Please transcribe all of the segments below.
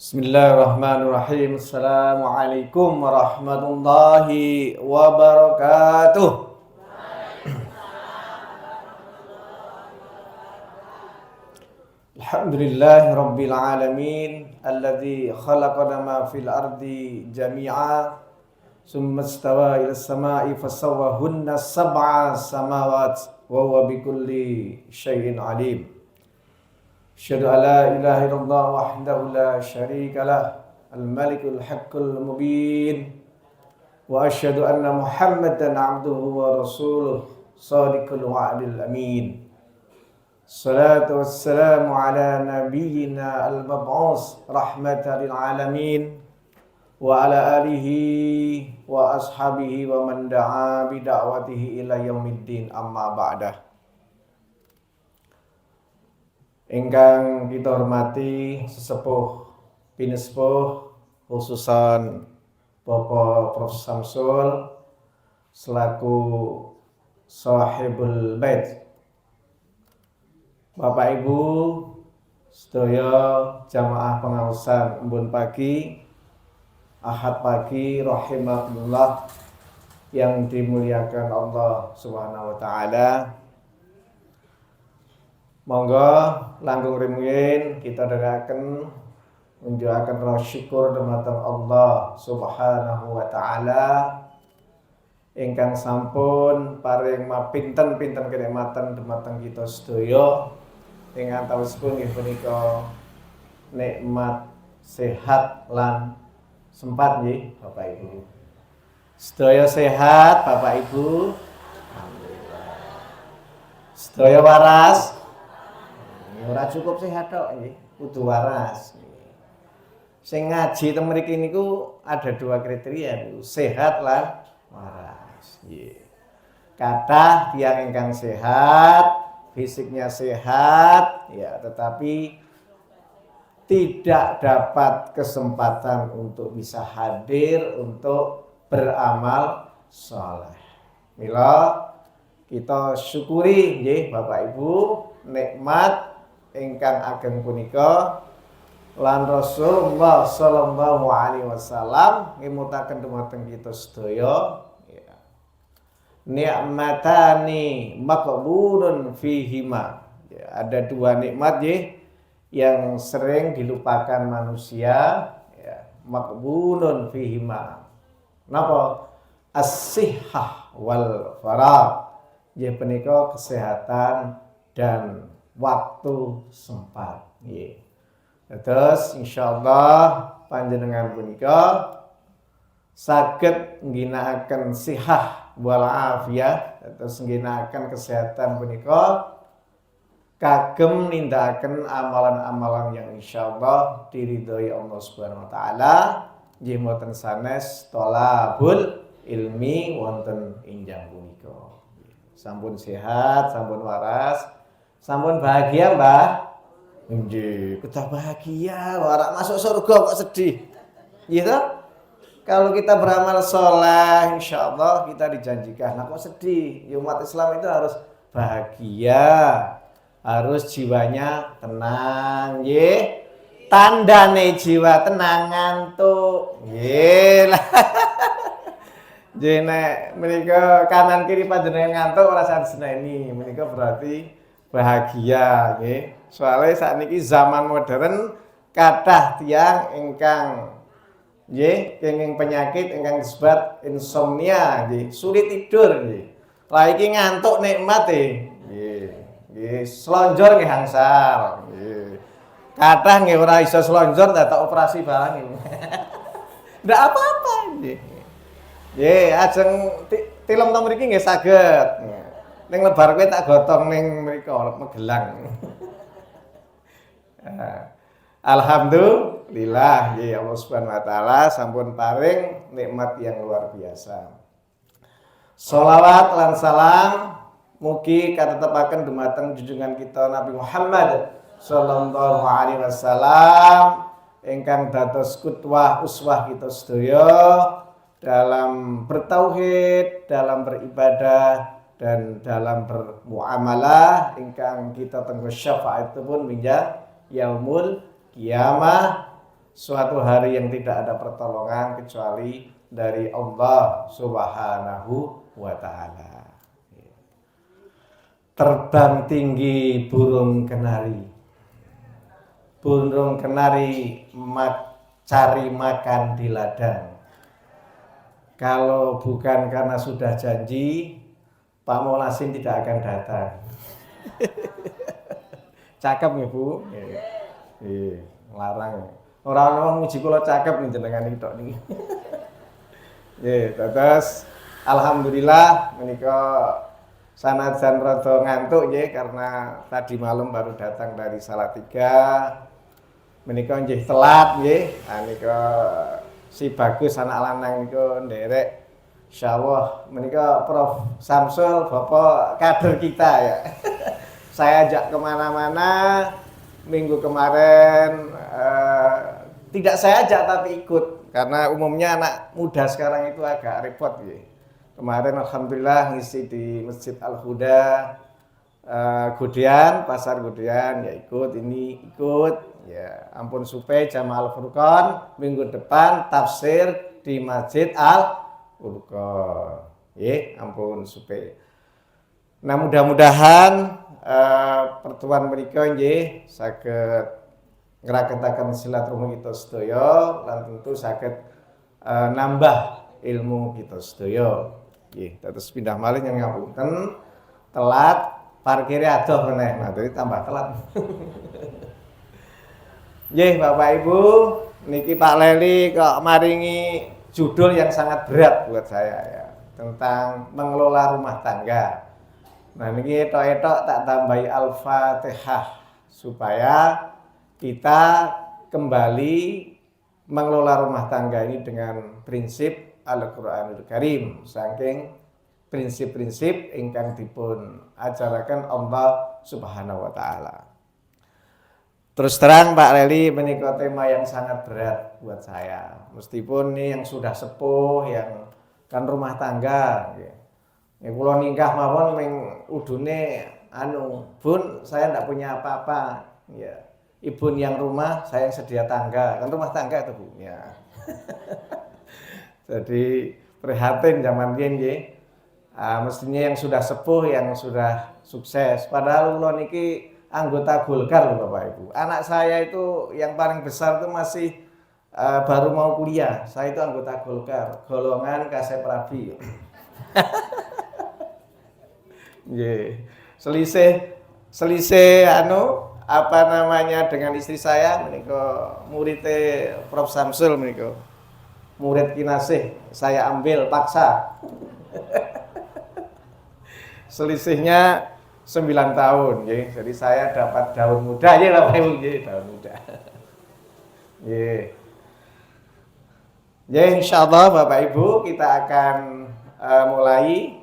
Bismillahirrahmanirrahim. Assalamualaikum warahmatullahi wabarakatuh. Alhamdulillahi rabbil alamin alladzi khalaqana ma fil ardi jami'a summa istawa ila samai fasawwahunna sab'a samawat wa huwa bikulli syai'in alim. Asyhadu an la ilaha illallah wahdahu la syarika lah al-malikul haqqul mubin wa asyhadu anna Muhammadan abduhu wa rasuluh shadiqul wa'dil amin. Salatu wassalamu ala nabiyyina al-mab'us rahmatan lil alamin wa ala alihi wa ashabihi wa man da'a bi da'watihi ila yaumiddin amma ba'dah. Ingkang kita hormati sesepuh pinesepuh khususan Bapak Prof Samsul selaku sahibul bait. Bapak Ibu sedaya jamaah pengawasan embun pagi Ahad pagi rahimakumullah yang dimuliakan Allah Subhanahu wa taala. Monggo langkung rimyin kita dherekaken munjuaken rasa syukur dumateng Allah Subhanahu wa taala ingkang sampun paring mapinten-pinten kenikmatan dumateng kita sedaya ing antawisipun nggih punika nikmat sehat lan sempat nggih Bapak Ibu. Sedaya sehat Bapak Ibu. Alhamdulillah. Sedaya waras. Ora cukup sehat tok nggih, kudu waras. Sing ngaji teng mriki niku ada dua kriteria niku, sehat lan waras. Nggih. Kathah tiyang ingkang sehat, fisiknya sehat, ya tetapi tidak dapat kesempatan untuk bisa hadir untuk beramal saleh. Mila kita syukuri nggih Bapak Ibu nikmat ingkang ageng punika lan Rasulullah sallallahu alaihi wasallam ngimutaken dumateng kita sedaya ya. Ni'matani maqbulun fihima. Ya, ada dua nikmat yang sering dilupakan manusia ya, maqbulun fihima. Napa? As-sihhah wal faragh. Ya punika kesehatan dan waktu sempat. Nggih. Terus insyaallah panjenengan punika saged ngginakaken sihah wal afiyah, terus ngginakaken kesehatan punika kagem nindakaken amalan-amalan yang insyaallah diridhoi Allah Subhanahu wa taala, nggih mboten sanes thalabul ilmi wonten injang punika. Sampun sehat, sampun waras, sampun bahagia, Mbah? Nggih, kita bahagia, ora masuk surga kok sedih. Gitu? Kalau kita beramal soleh, insyaallah kita dijanjikan. Nah kok sedih? Ya, umat Islam itu harus bahagia, harus jiwanya tenang, nggih. Tandane jiwa tenang ngantuk. Nggih. Jene menika kanan kiri panjenengan ngantuk ora saseneni, menika berarti bahagia nggih. Soale sakniki zaman modern kathah tiyang ingkang nggih kenging penyakit ingkang disebut insomnia nggih, sulit tidur nggih. Lah iki ngantuk nikmat nggih. Nggih, slonjor nggih hangsal nggih. Kathah nggih ora iso slonjor dadak operasi barang ini. Ndak apa-apa nggih. Nggih, ajeng tilem to mriki nggih saged. Ning lebar kowe tak gotong ning mriko Magelang. Alhamdulillah nggih Allah Subhanahu wa taala sampun paring nikmat yang luar biasa. Shalawat lan salam mugi katetepaken dumateng junjungan kita Nabi Muhammad sallallahu alaihi wasallam ingkang dados qudwah uswah kita sedaya dalam bertauhid, dalam beribadah dan dalam bermuamalah ingkang kita tenggo syafaat pun minjak yaumul kiamah suatu hari yang tidak ada pertolongan kecuali dari Allah Subhanahu wa taala. Terbang tinggi burung kenari. Burung kenari cari makan di ladang. Kalau bukan karena sudah janji, Pak Molasin tidak akan datang. Cakep nih Bu. Iya, larang. Orang-orang muji kula cakep nih jenengan iki tok niki. Nggih, terus alhamdulillah menika sanajan rada ngantuk nggih karena tadi malam baru datang dari Salatiga. Menika nggih telat nggih. Menika si bagus anak lanang niku nderek. Insyaallah menika Prof Samsul Bapak kader kita ya. Saya ajak kemana-mana minggu kemarin tidak saya ajak tapi ikut karena umumnya anak muda sekarang itu agak repot ya. Kemarin alhamdulillah ngisi di Masjid Al-Huda Gudean, Pasar Gudean ya ikut ya ampun supe Jamaah Al-Furqan minggu depan tafsir di Masjid Al-Furqan. Ya ampun supe. Nah mudah-mudahan pertemuan mereka nggih saged ngraketaken silaturahmi kita sedaya lan tentu saged nambah ilmu kita sedaya. Nggih, terus pindah malih yang ngapunten telat parkire adoh meneh. Nah, dadi tambah telat. Nggih, Bapak Ibu, niki Pak Leli kok maringi judul yang sangat berat buat saya ya, tentang mengelola rumah tangga. Nah ini etok-etok tak tambahi Al-Fatihah supaya kita kembali mengelola rumah tangga ini dengan prinsip Al-Qur'anul Karim saking prinsip-prinsip ingkang dipun ajaraken Allah Subhanahu wa taala. Terus terang Pak Leli menika tema yang sangat berat buat saya. Meskipun ini yang sudah sepuh yang kan rumah tangga gitu. Ya kula nikah mawon ming udune Bun, saya enggak punya apa-apa. Ya. Ibu yang rumah, saya sedia tangga. Kan rumah tangga itu, Bu. Ya. Jadi prihatin zaman biyen nggih. Mestinya yang sudah sepuh, yang sudah sukses. Padahal kula niki anggota Golkar loh Bapak Ibu. Anak saya itu yang paling besar itu masih baru mau kuliah. Saya itu anggota Golkar, golongan Kasep Rabi. Yeah. Selisih apa namanya dengan istri saya menika muridnya Prof Samsul menika. Murid kinasih saya ambil paksa. Selisihnya 9 tahun nggih. Jadi saya dapat daun muda ya Bapak Ibu nggih, daun muda. Nggih. Ya insyaallah Bapak Ibu kita akan mulai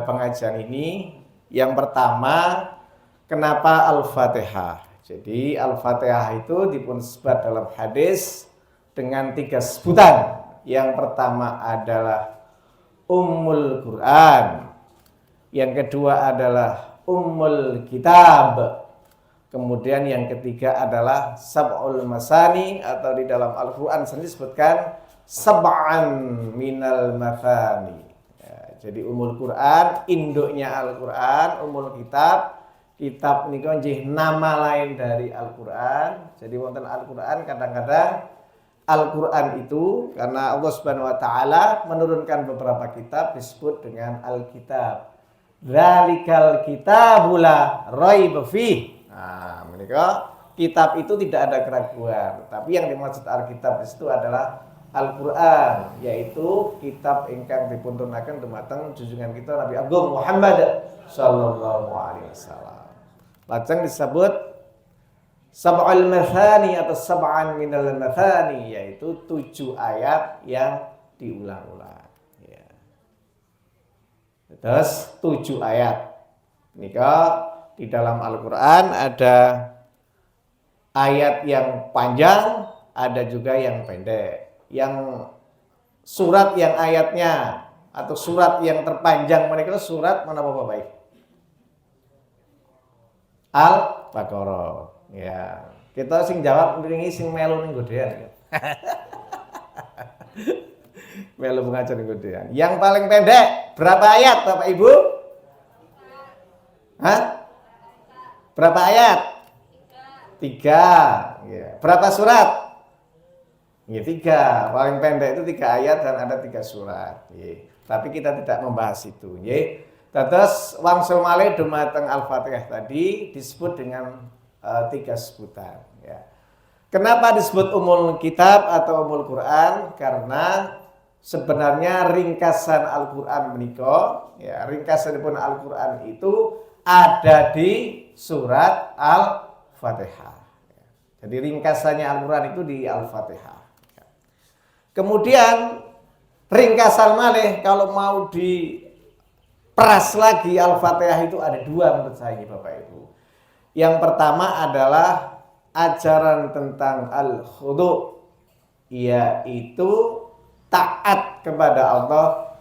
pengajian ini. Yang pertama, kenapa Al-Fatihah? Jadi Al-Fatihah itu dipun sebat dalam hadis dengan 3 sebutan. Yang pertama adalah Ummul Quran. Yang kedua adalah Ummul Kitab. Kemudian yang ketiga adalah Sab'ul Masani atau di dalam Al-Quran sendiri disebutkan Sab'an minal Mathani. Jadi Ummul Quran, induknya Al-Quran, Ummul Kitab. Kitab ini kan nama lain dari Al-Quran. Jadi wonten Al-Quran kadang-kadang Al-Quran itu karena Allah Subhanahu wa taala menurunkan beberapa kitab disebut dengan Al-Kitab. Dzalikal kitabula raiba fih. Nah, menika kitab itu tidak ada keraguan. Tapi yang dimaksud Al-Kitab itu adalah Al-Quran, yaitu kitab ingkang dipuntunaken dumateng junjungan kita Nabi Agung Muhammad sallallahu alaihi wasallam. Lajeng disebut Sab'ul Mathani atau Sab'an minal Mathani, yaitu 7 ayat yang diulang-ulang. Ya. Terus 7 ayat. Nika di dalam Al-Quran ada ayat yang panjang, ada juga yang pendek. Yang surat yang ayatnya atau surat yang terpanjang mereka surat mana Bapak baik? Al-Baqarah. Ya. Kita sing jawab miringi sing melu ning godean. Melu mengajar ning godean. Yang paling pendek berapa ayat Bapak Ibu? Hah? Berapa ayat? 3. Ya. Berapa surat? Ya 3. Paling pendek itu 3 ayat dan ada 3 surat. Ya. Tapi kita tidak membahas itu. Ya. Terus wangsul malih dumateng Al-Fatihah tadi disebut dengan 3 sebutan. Ya. Kenapa disebut umul kitab atau umul Quran? Karena sebenarnya ringkasan Al-Quran menika, ya, ringkasan pun Al-Quran itu ada di surat Al-Fatihah. Jadi ringkasannya Al-Quran itu di Al-Fatihah. Kemudian ringkasan malih kalau mau diperas lagi Al-Fatihah itu ada 2 menurut saya Bapak Ibu. Yang pertama adalah ajaran tentang al-khudu', yaitu taat kepada Allah,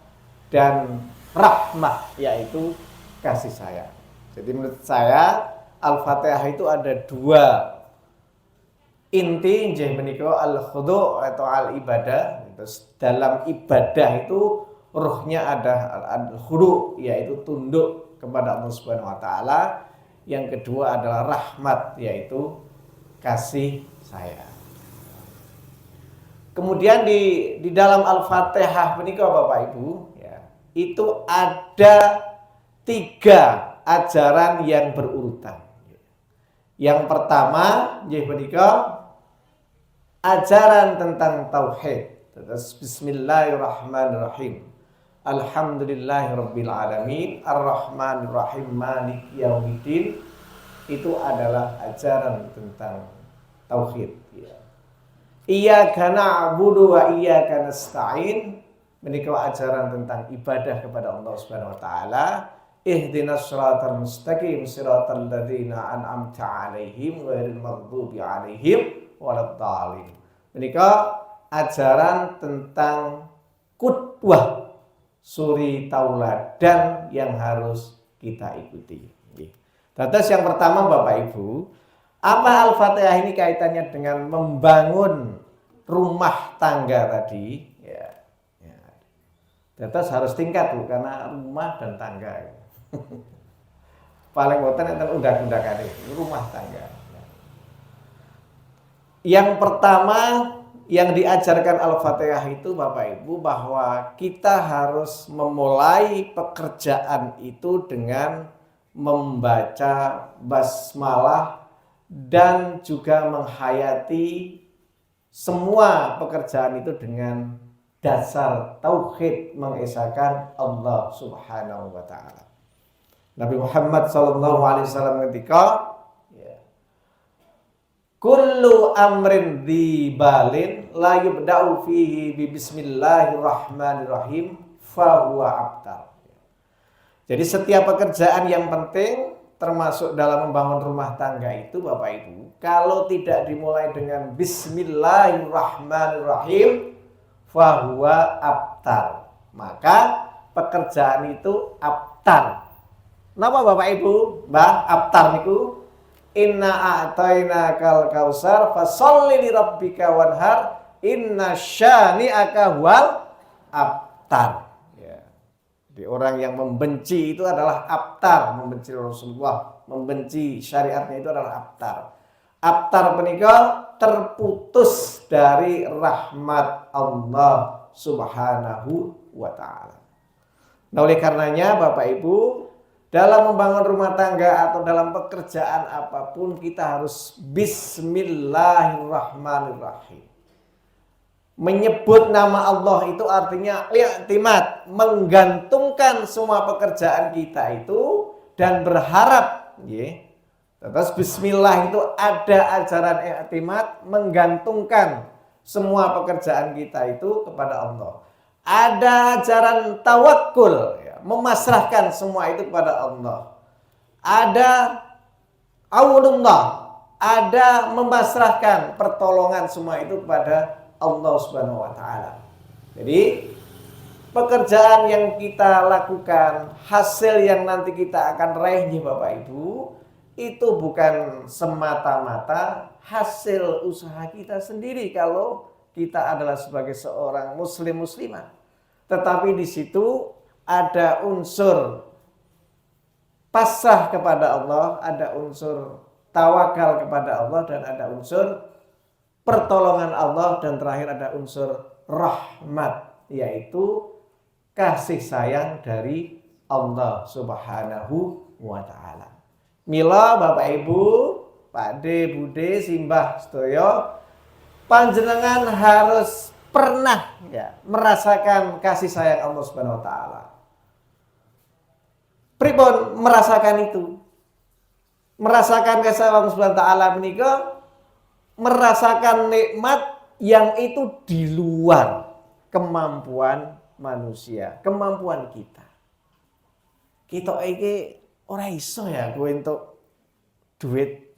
dan rahmah, yaitu kasih sayang. Jadi menurut saya Al-Fatihah itu ada 2 inti, nggih menika al-khudu' atau al-ibadah. Terus dalam ibadah itu ruhnya ada al-khudu', yaitu tunduk kepada Allah Subhanahu wa taala. Yang kedua adalah rahmat, yaitu kasih sayang. Kemudian di dalam Al-Fatihah menika Bapak Ibu, ya, itu ada 3 ajaran yang berurutan. Yang pertama nggih menika ajaran tentang tauhid. Terus bismillahirrahmanirrahim. Alhamdulillahirabbil alamin arrahmanirrahim maliki yaumiddin. Itu adalah ajaran tentang tauhid, ya. Iyyaka na'budu wa iyyaka nasta'in, menika ajaran tentang ibadah kepada Allah Subhanahu wa taala. Ihdinas shiratal mustaqim shiratal ladzina an'amta 'alaihim ghairil maghdubi 'alaihim waladdallin. Menika ajaran tentang qudwah, suri tauladan yang harus kita ikuti. Terus yang pertama Bapak Ibu, apa Al-Fatihah ini kaitannya dengan membangun rumah tangga tadi? Ya. Terus harus tingkat Bu, karena rumah dan tangga. Paling boten enten undak-undakan rumah tangga. Yang pertama yang diajarkan Al-Fatihah itu Bapak Ibu, bahwa kita harus memulai pekerjaan itu dengan membaca basmalah dan juga menghayati semua pekerjaan itu dengan dasar tauhid, mengesahkan Allah Subhanahu wa taala. Nabi Muhammad sallallahu alaihi wasallam ketika kullu amrin dibalin la yubda'u fihi bi bismillahirrahmanirrahim fa huwa abtar. Jadi setiap pekerjaan yang penting termasuk dalam membangun rumah tangga itu Bapak Ibu, kalau tidak dimulai dengan bismillahirrahmanirrahim fa huwa abtar, maka pekerjaan itu abtar. Napa Bapak Ibu? Mbah, abtar niku inna a'tainakal kausar fasholli li rabbika wanhar inna syani'aka huwal abtar. Jadi orang yang membenci itu adalah abtar, membenci Rasulullah, membenci syariatnya itu adalah abtar. Abtar menika terputus dari rahmat Allah Subhanahu wa taala. Nah, oleh karenanya Bapak Ibu, dalam membangun rumah tangga atau dalam pekerjaan apapun kita harus bismillahirrahmanirrahim. Menyebut nama Allah itu artinya i'timad, menggantungkan semua pekerjaan kita itu dan berharap, ya. Terus bismillah itu ada ajaran i'timad, menggantungkan semua pekerjaan kita itu kepada Allah. Ada ajaran tawakul, ya, memasrahkan semua itu kepada Allah. Ada aunullah, ada memasrahkan pertolongan semua itu kepada Allah Subhanahu wa taala. Jadi pekerjaan yang kita lakukan, hasil yang nanti kita akan raih Bapak Ibu, itu bukan semata-mata hasil usaha kita sendiri kalau kita adalah sebagai seorang muslimah. Tetapi di situ ada unsur pasrah kepada Allah, ada unsur tawakal kepada Allah, dan ada unsur pertolongan Allah, dan terakhir ada unsur rahmat, yaitu kasih sayang dari Allah Subhanahu wa ta'ala. Mila Bapak Ibu, Pak De, Bude, Simbah, Sedoyo, panjenengan harus pernah merasakan kasih sayang Allah Subhanahu wa ta'ala. Pripun merasakan itu? Merasakan kasih sayang Allah Subhanahu wa ta'ala menika merasakan nikmat yang itu di luar kemampuan manusia, kemampuan kita. Kita iki ora iso ya kowe entuk duit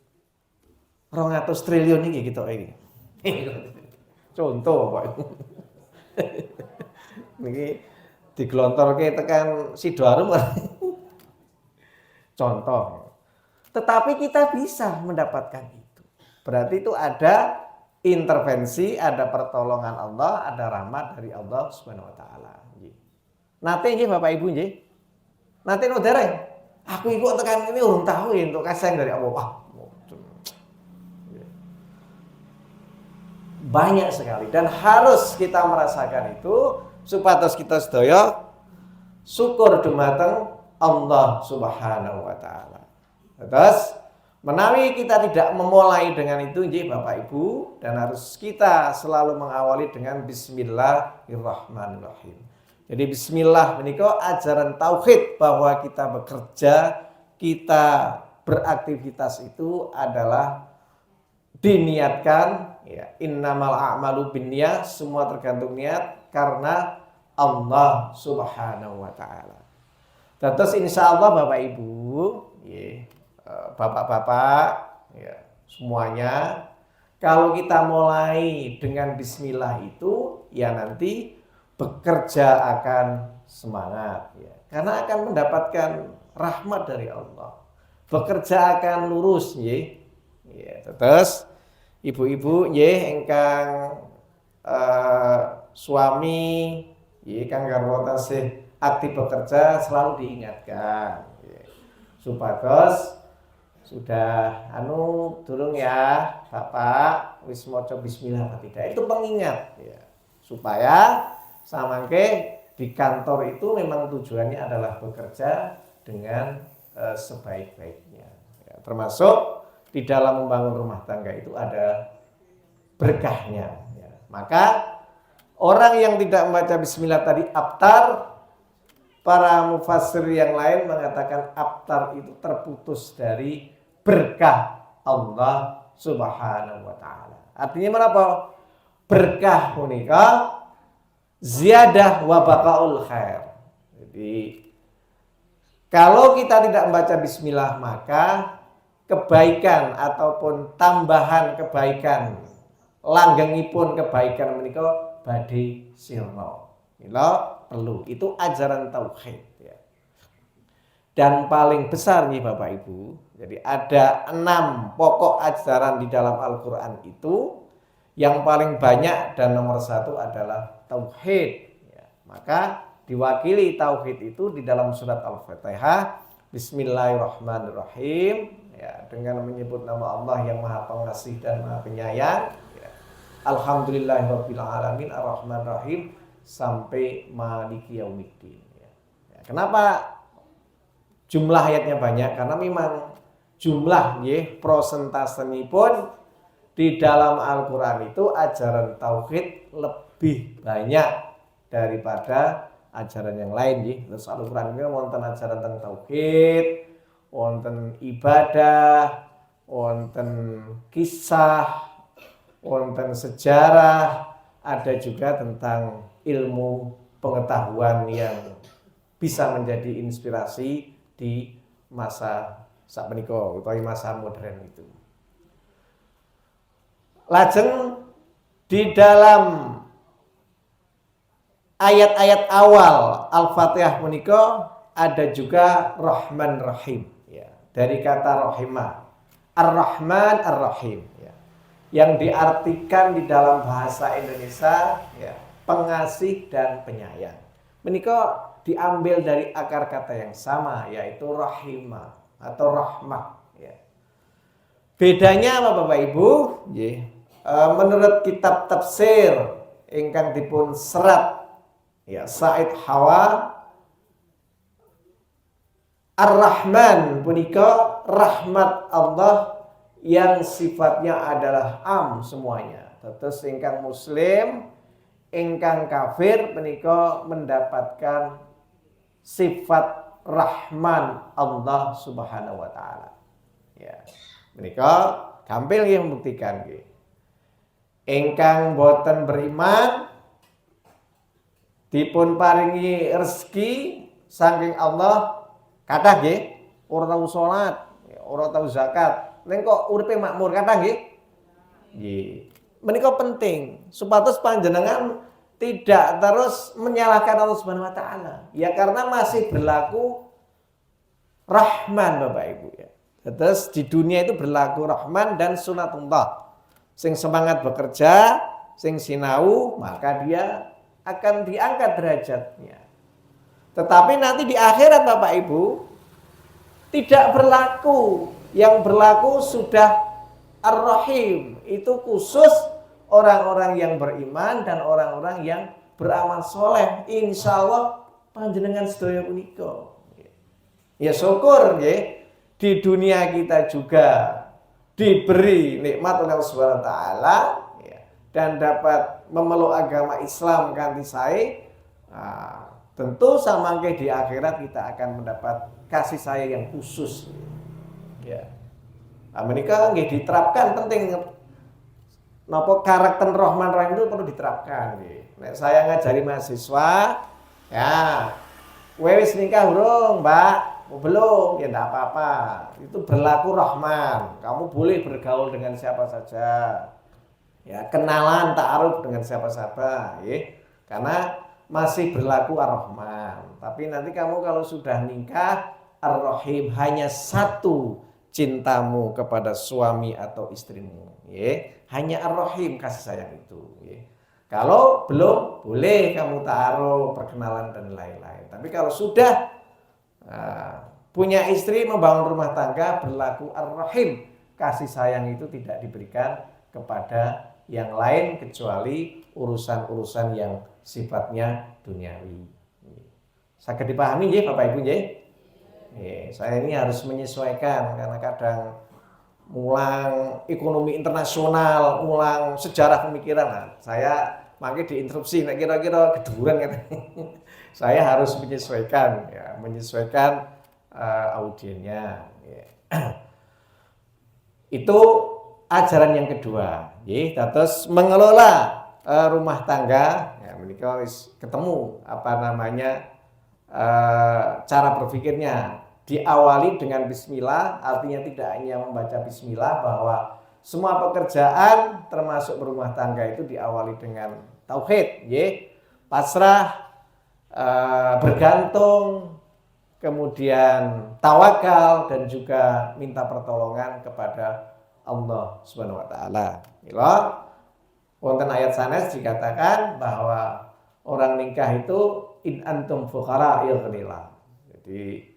200 triliun iki kita iki. Contoh Pak. Niki diglontorke tekan Sidoarjo. Contoh. Tetapi kita bisa mendapatkan itu. Berarti itu ada intervensi, ada pertolongan Allah, ada rahmat dari Allah Subhanahu wa taala. Nggih. Nate nggih Bapak Ibu nggih. Nate no dereng. Aku iku tekan ini urung tahu entuk kasih dari Allah. Banyak sekali dan harus kita merasakan itu supados kita sedaya syukur dumateng Allah Subhanahu wa taala. Terus menawi kita tidak memulai dengan itu nggih Bapak Ibu, dan harus kita selalu mengawali dengan bismillahirrahmanirrahim. Jadi bismillah menika ajaran tauhid bahwa kita bekerja, kita beraktivitas itu adalah diniatkan ya, innamal a'malu binniyat, semua tergantung niat karena Allah Subhanahu wa taala. Terus insyaallah Bapak Ibu, ya, Bapak-bapak ya, semuanya kalau kita mulai dengan bismillah itu ya nanti bekerja akan semangat ya, karena akan mendapatkan rahmat dari Allah. Bekerja akan lurus ya. Ya, terus ibu-ibu nggih ingkang suami nggih kang garwa tasih aktif bekerja selalu diingatkan ya. Supados sudah durung ya Bapak wis maca bismillah apa tidak, itu pengingat ya, supaya samangke di kantor itu memang tujuannya adalah bekerja dengan sebaik-baiknya ya, termasuk di dalam membangun rumah tangga itu ada berkahnya ya. Maka orang yang tidak membaca bismillah tadi abtar, para mufassir yang lain mengatakan abtar itu terputus dari berkah Allah Subhanahu wa taala. Artinya menapa? Berkah punika ziyadah wa baqaul khair. Jadi kalau kita tidak membaca bismillah maka kebaikan ataupun tambahan kebaikan, langgengipun kebaikan menika badhe sirna. Mila perlu, itu ajaran tauhid ya. Dan paling besar nih Bapak Ibu, jadi ada 6 pokok ajaran di dalam Al-Quran itu, yang paling banyak dan nomor 1 adalah tauhid ya. Maka diwakili tauhid itu di dalam surat Al-Fatihah, Bismillahirrahmanirrahim ya, dengan menyebut nama Allah yang Maha Pengasih dan Maha Penyayang ya. Alhamdulillahirabbil alamin arrahmanirrahim sampai maliki yaumiddin ya. Ya, kenapa jumlah ayatnya banyak? Karena memang jumlah nggih prosentasenya di dalam Al-Qur'an itu ajaran tauhid lebih banyak daripada ajaran yang lain nggih. Terus Al-Qur'an ini wonten ajaran tentang tauhid, wonten ibadah, wonten kisah, wonten sejarah, ada juga tentang ilmu pengetahuan yang bisa menjadi inspirasi di masa sakmenika utawi masa modern itu. Lajeng di dalam ayat-ayat awal Al-Fatihah punika ada juga Rahman Rahim ya, dari kata rahimah, Ar-Rahman Ar-Rahim ya. yang diartikan di dalam bahasa Indonesia ya, pengasih dan penyayang. Menika diambil dari akar kata yang sama, yaitu rahimah atau rahmah. Ya. Bedanya apa Bapak Ibu? Menurut kitab tafsir ingkang dipun serat ya Said Hawa, Ar-Rahman punika rahmat Allah yang sifatnya adalah am semuanya. Terus ingkang muslim, ingkang kafir punika mendapatkan sifat Rahman Allah Subhanahu wa taala. Ya. Menika gampil nggih membuktikan nggih. Ingkang boten beriman dipun paringi rezeki saking Allah kathah nggih, ora tau salat, ora tau zakat. Ning kok uripe makmur kathah nggih? Nggih. Menika penting supados panjenengan tidak terus menyalahkan Allah Subhanahu wa taala. Ya karena masih berlaku Rahman Bapak Ibu ya. Terus di dunia itu berlaku Rahman dan sunatullah. Sing semangat bekerja, sing sinau, maka dia akan diangkat derajatnya. Tetapi nanti di akhirat Bapak Ibu tidak berlaku. Yang berlaku sudah Ar-Rahim. Itu khusus orang-orang yang beriman dan orang-orang yang beramal soleh. Insya Allah panjenengan sedaya punika. Ya syukur ya. Di dunia kita juga diberi nikmat oleh Allah Subhanahu wa taala ya, dan dapat memeluk agama Islam kanthi sae. Nah, tentu samangke di akhirat kita akan mendapat kasih sayang yang khusus. Ya. Nah, menika nggih diterapkan penting. Napa karakter Rahman Rahim itu perlu diterapkan nggih. Nek saya ngajari mahasiswa, ya, wis nikah urung, Mbak? Oh, belum, ya enggak apa-apa. Itu berlaku Rahman. Kamu boleh bergaul dengan siapa saja. Ya, kenalan, ta'aruf dengan siapa-siapa, ya. Karena masih berlaku Ar-Rahman. Tapi nanti kamu kalau sudah nikah, Ar-Rahim, hanya satu cintamu kepada suami atau istrimu, ya. Hanya Ar-Rahim kasih sayang itu, ya. Kalau belum, boleh kamu ta'aruf, perkenalan dan lain-lain. Tapi kalau sudah punya istri, membangun rumah tangga, berlaku Ar-Rahim. Kasih sayang itu tidak diberikan kepada yang lain kecuali urusan-urusan yang sifatnya duniawi. Saged dipahami nggih Bapak Ibu nggih? Saya ini harus menyesuaikan karena kadang mulang ekonomi internasional, mulang sejarah pemikiran. Nah, saya makanya diinterupsi, kira-kira keduran kan. Saya harus menyesuaikan, ya, menyesuaikan audiennya. Ya. Itu ajaran yang kedua. Terus mengelola rumah tangga. Ya, menika wis ketemu apa namanya cara berpikirnya. Diawali dengan Bismillah, artinya tidak hanya membaca Bismillah, bahwa semua pekerjaan termasuk berumah tangga itu diawali dengan tauhid, pasrah, bergantung, kemudian tawakal dan juga minta pertolongan kepada Allah Subhanahu wa taala. Mila wonten ayat sanes dikatakan bahwa orang nikah itu in antum fuqara yughnillah. Jadi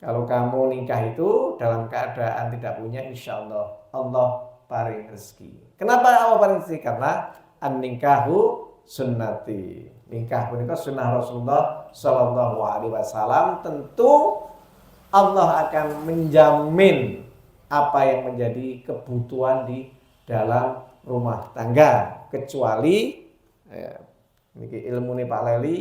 kalau kamu nikah itu dalam keadaan tidak punya, insya Allah Allah paring rezeki. Kenapa Allah paring rezeki? Karena an-nikahu sunnati. Nikah punika sunnah Rasulullah Shallallahu Alaihi Wasallam. Tentu Allah akan menjamin apa yang menjadi kebutuhan di dalam rumah tangga, kecuali niki ilmu nih Pak Leli,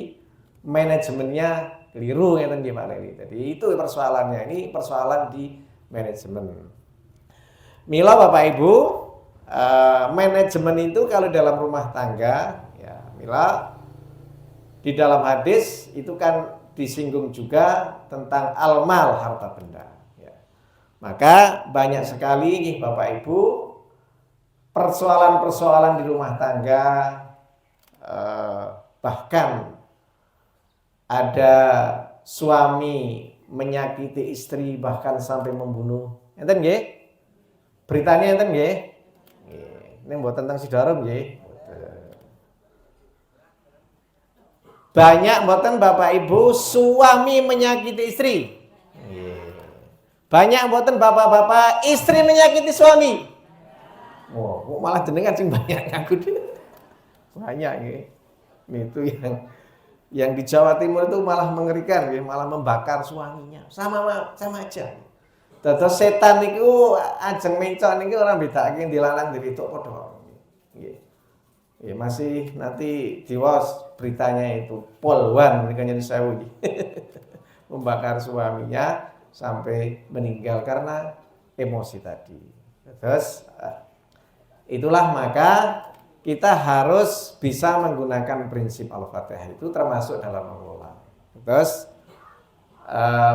manajemennya keliru ngeten nggih Pak Leli. Jadi itu persoalannya, ini persoalan di manajemen. Mila Bapak Ibu, manajemen itu kalau dalam rumah tangga, ya mila di dalam hadis itu kan disinggung juga tentang almal, harta benda. Ya. Maka banyak sekali nih Bapak Ibu persoalan-persoalan di rumah tangga, bahkan ada suami menyakiti istri bahkan sampai membunuh. Enten nggih? Beritanya enten nggih? Ini mboten teng Sidoarjo nggih. Banyak mboten Bapak Ibu suami menyakiti istri. Banyak mboten bapak-bapak istri menyakiti suami. Oh, kok malah jenengan sing banyak ngaku. Banyak nggih. Itu yang di Jawa Timur itu malah mengerikan, malah membakar suaminya. Sama aja. Dados setan niku ajeng mencon niku ora bedakake dilanang diwetuk padha. Nggih. Ya masih nanti diwaos beritanya itu Polwan niku nyen sewu iki. Membakar suaminya sampai meninggal karena emosi tadi. Terus itulah maka kita harus bisa menggunakan prinsip Al-Fatihah itu termasuk dalam mengelola. Terus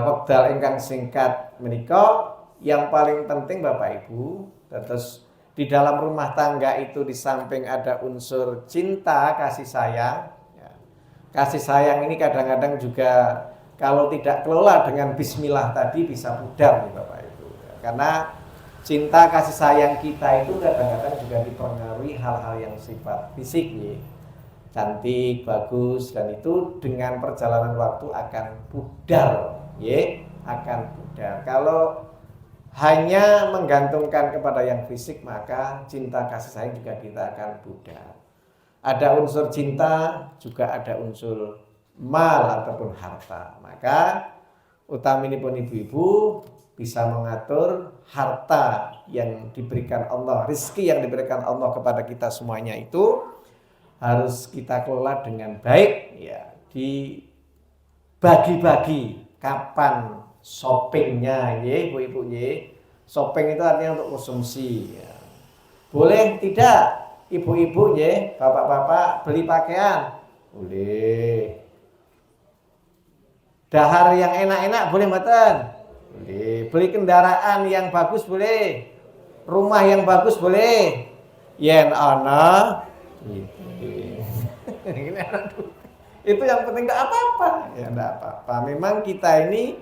wekdal ingkang singkat menika yang paling penting Bapak Ibu, terus di dalam rumah tangga itu di samping ada unsur cinta, kasih sayang. Ya. Kasih sayang ini kadang-kadang juga kalau tidak kelola dengan bismillah tadi bisa pudar nih Bapak Ibu. Ya. Karena cinta kasih sayang kita itu kadang-kadang juga dipengaruhi hal-hal yang sifat fisik ya. Cantik, bagus dan itu dengan perjalanan waktu akan pudar ya, akan pudar. Kalau hanya menggantungkan kepada yang fisik maka cinta kasih sayang juga kita akan pudar. Ada unsur cinta, juga ada unsur mal ataupun harta. Maka utaminipun ibu-ibu bisa mengatur harta yang diberikan Allah, rezeki yang diberikan Allah kepada kita semuanya itu harus kita kelola dengan baik ya, dibagi-bagi kapan shoppingnya ya ibu-ibu ya. Shopping itu artinya untuk konsumsi ya. Boleh tidak ibu-ibu ya, bapak-bapak beli pakaian? Boleh. Dahar yang enak-enak boleh mboten? Boleh. Beli kendaraan yang bagus boleh. Rumah yang bagus boleh. Yen ana itu yang penting enggak apa-apa. Ya enggak apa-apa. Memang kita ini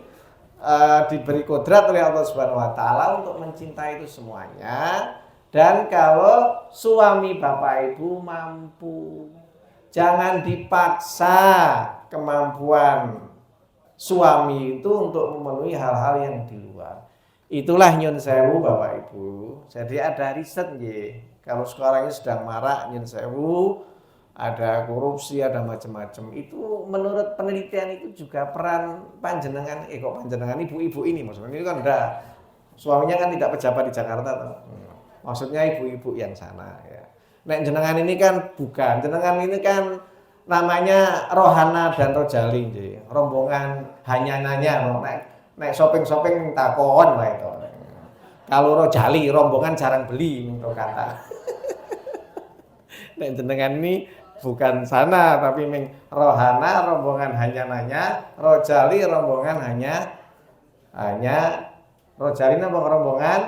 diberi kodrat oleh Allah Subhanahu wa taala untuk mencintai itu semuanya. Dan kalau suami Bapak Ibu mampu, jangan dipaksa kemampuan suami itu untuk memenuhi hal-hal yang di luar. Itulah nyun sewu Bapak Ibu. Jadi ada riset nggih. Kalau sekarang ini sedang marak nyun sewu, ada korupsi, ada macam-macam. Itu menurut penelitian itu juga peran panjenengan, kok panjenengan ibu-ibu ini maksudnya ini kan enggak. Suaminya kan tidak pejabat di Jakarta toh. Maksudnya ibu-ibu yang sana ya. Nek jenengan ini kan bukan, jenengan ini kan namanya Rohana dan Rojali nggih. Rombongan hanya nanya nek shopping takon wae to. Kalau Rojali rombongan jarang beli untuk kata. Nek jenengan ini bukan sana tapi ming Rohana rombongan hanya nanya, Rojali rombongan hanya Rojali napa rombongan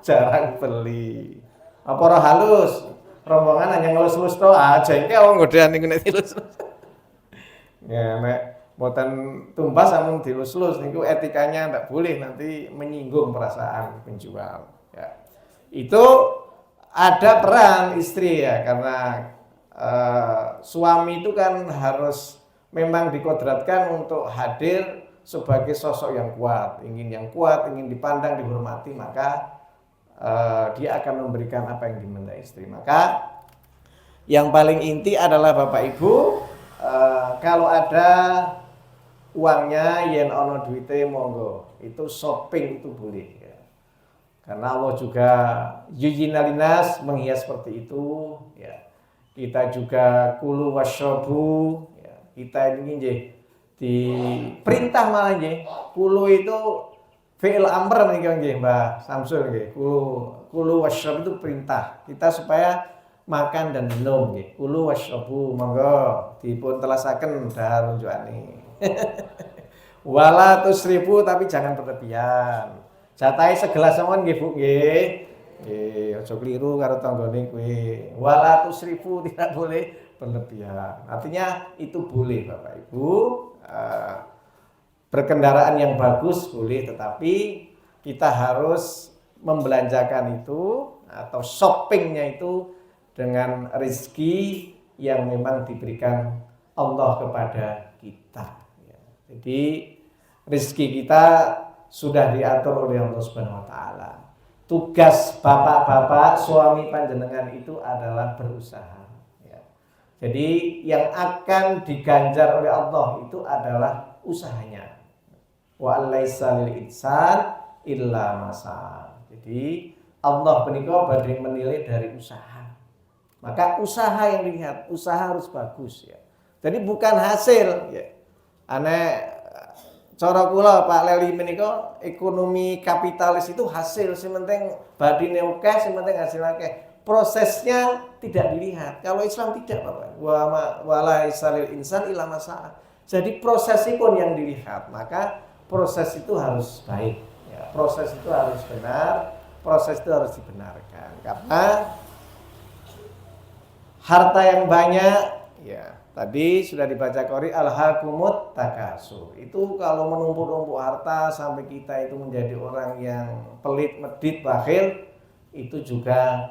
jarang beli. Apa roh halus? Rombongan hanya ngelus-lus to, jengkel wong godean niku nek dilus. Ya nek mboten tumbas amun dilus-lus niku etikanya ndak boleh nanti menyinggung perasaan penjual ya. Itu ada peran istri ya karena suami itu kan harus memang dikodratkan untuk hadir sebagai sosok yang kuat, ingin dipandang, dihormati, maka dia akan memberikan apa yang diminta istri. Maka yang paling inti adalah Bapak Ibu, kalau ada uangnya yen ono duite monggo, itu shopping itu boleh ya. Karena Allah juga yujinalinas menghias seperti itu ya. Kita juga kulu wasyrabu ya. Kita ini nggih diperintah malah nggih. Kulu itu fi'il amr nggih Mbah Samsul nggih. Kulu wasyrabu itu perintah. Kita supaya makan dan minum nggih. Kulu wasyrabu monggo dipun telasaken dahar unjukane. Wala tusrifu tapi jangan berlebihan. Jatahe segelas mawon nggih Bu nggih. Nggih, aja kliru karo tanggane kuwi. Wala tusrifu tidak boleh berlebihan. Artinya itu boleh Bapak Ibu. Berkendaraan yang bagus boleh, tetapi kita harus membelanjakan itu atau shoppingnya itu dengan rezeki yang memang diberikan Allah kepada kita. Jadi rezeki kita sudah diatur oleh Allah Subhanahu wa taala. Tugas bapak-bapak, suami panjenengan itu adalah berusaha. Jadi yang akan diganjar oleh Allah itu adalah usahanya. Wa laisa lil insan illa ma sa'a. Jadi Allah menika badhe menilai dari usaha. Maka usaha yang dilihat, usaha harus bagus ya. Jadi bukan hasil ya. Cara kula Pak Leli menika ekonomi kapitalis itu hasil, sing penting badine akeh, sing penting hasil akeh. Prosesnya tidak dilihat. Kalau Islam tidak, Bapak. Wa laisa lil insan illa ma sa'a. Jadi prosesipun yang dilihat, maka proses itu harus baik ya. Proses itu harus benar, proses itu harus dibenarkan. Karena harta yang banyak ya, tadi sudah dibaca Qori alhaakumut takasur. Itu kalau menumpuk-numpuk harta sampai kita itu menjadi orang yang pelit, medit, bakhil, itu juga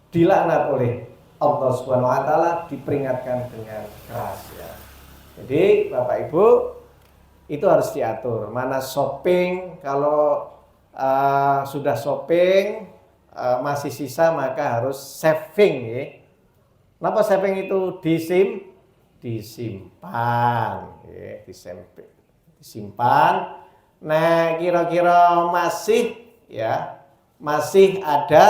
dilaknat oleh Allah Subhanahu wa taala, diperingatkan dengan keras ya. Jadi Bapak Ibu itu harus diatur. Mana shopping, kalau sudah shopping masih sisa maka harus saving ya. Kenapa saving itu disimpan ya, disimpan. Nah, kira-kira masih ada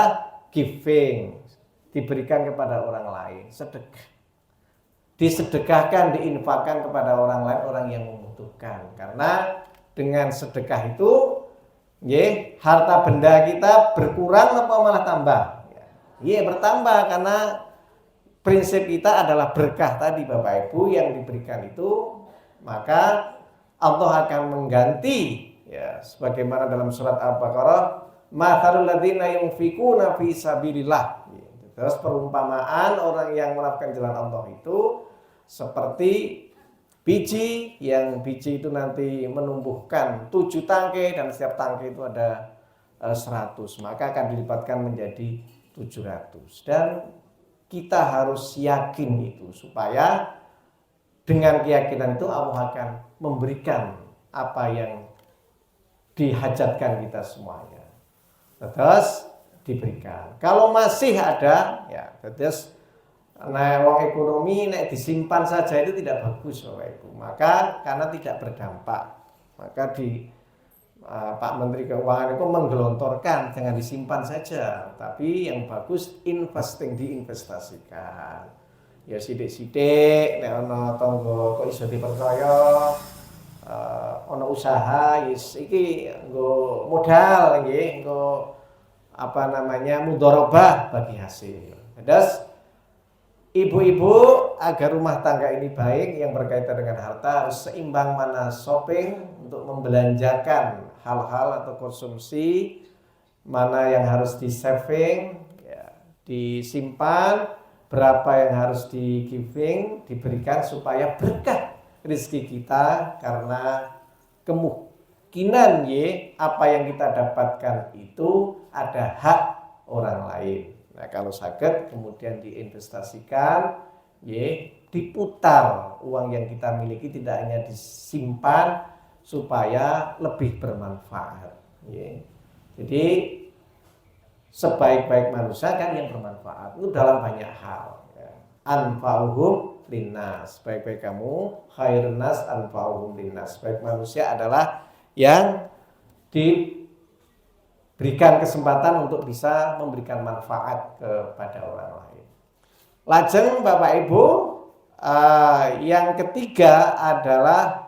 giving, diberikan kepada orang lain, sedekah. Disedekahkan, diinfakkan kepada orang lain, orang yang membutuhkan. Karena dengan sedekah itu harta benda kita berkurang apa malah tambah? Bertambah, karena prinsip kita adalah berkah tadi Bapak Ibu yang diberikan itu, maka Allah akan mengganti ya, sebagaimana dalam surat Al-Baqarah, mathalul ladzina yunfikuna fi sabilillah. Terus perumpamaan orang yang menafkahkan jalan Allah itu seperti biji, yang biji itu nanti menumbuhkan 7 tangkai dan setiap tangkai itu ada 100, maka akan dilipatkan menjadi 700. Dan kita harus yakin itu, supaya dengan keyakinan itu Allah akan memberikan apa yang dihajatkan kita semuanya. Terus diberikan. Kalau masih ada ya, terus wong ekonomi nek disimpan saja itu tidak bagus Bapak Ibu. Maka karena tidak berdampak, maka Pak Menteri Keuangan itu menggelontorkan jangan disimpan saja, tapi yang bagus diinvestasikan. Ya sithik-sithik nek ana tangga kok iso dipercaya, ana usaha iki nggo modal nggih, nggo mudharabah bagi hasil. Terus ibu-ibu agar rumah tangga ini baik yang berkaitan dengan harta harus seimbang, mana shopping untuk membelanjakan hal-hal atau konsumsi, mana yang harus di saving ya, disimpan, berapa yang harus di giving, diberikan supaya berkah rezeki kita, karena kemungkinan apa yang kita dapatkan itu ada hak orang lain. Nah, kalau sakit kemudian diinvestasikan, diputar uang yang kita miliki, tidak hanya disimpan supaya lebih bermanfaat. Jadi sebaik-baik manusia kan yang bermanfaat itu dalam banyak hal. Anfa'uhum linnas, baik-baik kamu khairun nas anfa'uhum linnas. Baik manusia adalah yang diberikan kesempatan untuk bisa memberikan manfaat kepada orang lain. Lajeng Bapak Ibu, yang ketiga adalah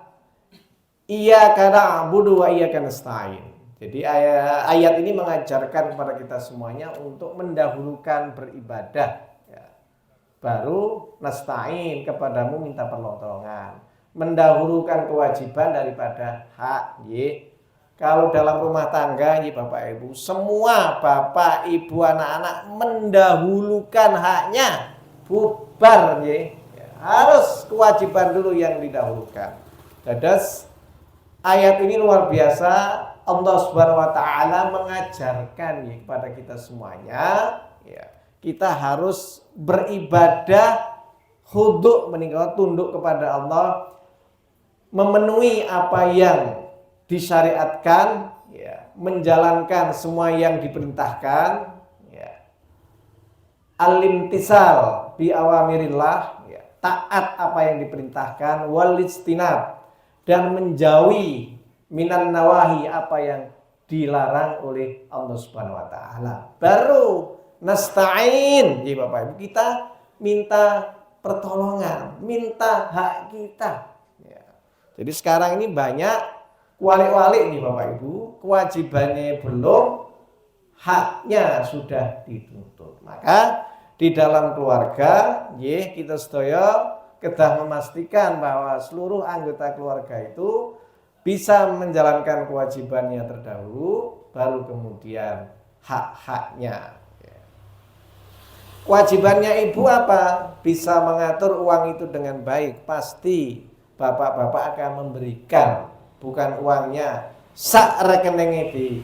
iyyaka na'budu wa iyyaka nasta'in. Jadi ayat ini mengajarkan kepada kita semuanya untuk mendahulukan beribadah ya. Baru nasta'in, kepadamu minta pertolongan. Mendahulukan kewajiban daripada hak. Kalau dalam rumah tangga Bapak Ibu, semua Bapak Ibu anak-anak mendahulukan haknya, bubar harus kewajiban dulu yang didahulukan. Dadas ayat ini luar biasa. Allah Subhanahu wa taala mengajarkan ya, kepada kita semuanya ya, kita harus beribadah khudu' meninggal tunduk kepada Allah, memenuhi apa yang disyariatkan ya, menjalankan semua yang diperintahkan ya. Al-imtisal bi awamirillah ya, taat apa yang diperintahkan, wal istinab dan menjauhi minan nawahi apa yang dilarang oleh Allah Subhanahu wa taala. Baru nasta'in, ya Bapak Ibu, kita minta pertolongan, minta hak kita. Ya. Jadi sekarang ini banyak walik-walik nih Bapak Ibu, kewajibannya belum, haknya sudah dituntut. Maka di dalam keluarga, ya, kita sedaya kedah memastikan bahwa seluruh anggota keluarga itu bisa menjalankan kewajibannya terdahulu, baru kemudian hak-haknya. Kewajibannya ibu apa? Bisa mengatur uang itu dengan baik. Pasti bapak-bapak akan memberikan, bukan uangnya sak rekeningnya di